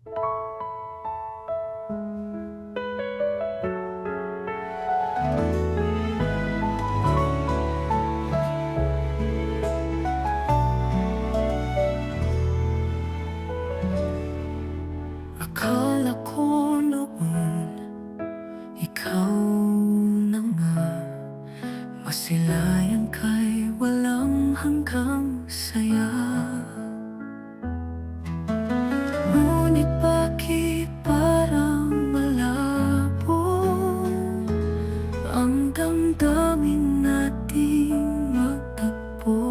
Akala ko noon ikaw na nga, masilayan kay walang hanggang saya. Ngunit bakit parang malabo ang damdamin nating magtagpo?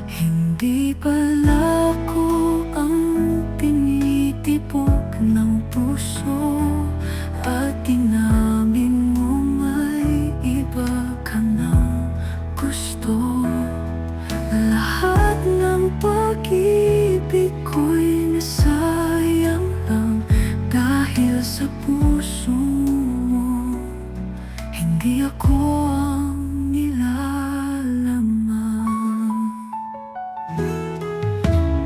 Hindi pala ako ang tinitipok ng puso, at inamin mo may iba ka ng gusto. Lahat ng pag-ibig ko'y nasayang lang dahil sa puso mo. Hindi ako ang nilalamang.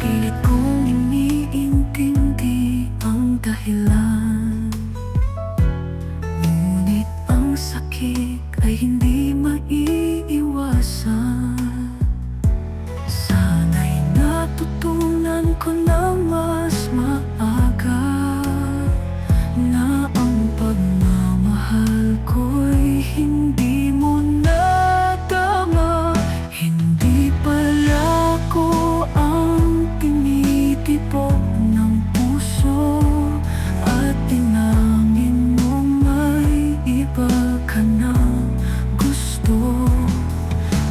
Pilit kong iniintindi ang dahilan, ngunit ang sakit ay hindi maiiwasan. Sana'y natutunan ko na mas maaga na ang pagmamahal ko'y hindi mo nadama. Hindi pala ko ang tinitipok ng puso, at inamin mo may iba ka ng gusto.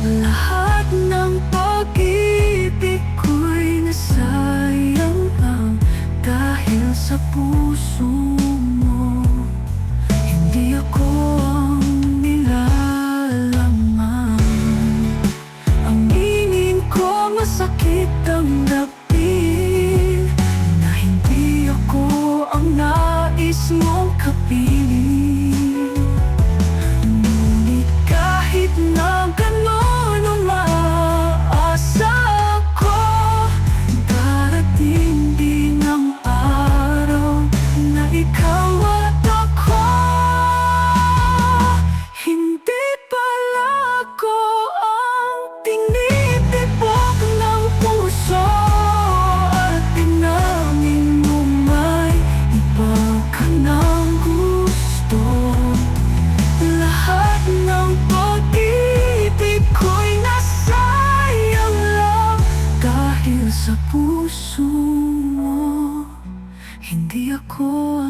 Lahat ng pag-ibig ko'y nasayang lang dahil sa puso mo. Hindi ako ang nilalamang. Aminin ko masakit ang dapit na hindi ako ang nais mong kapiling. Ngunit kahit na gano'n umaasa ako, darating din ang araw na ikaw at ako. Hindi pala ako ang tinitipok ng puso, at inamin mo may iba ka ng gusto. Lahat ng pag-ibig ko'y nasayang lang dahil sa puso mo. Hindi ako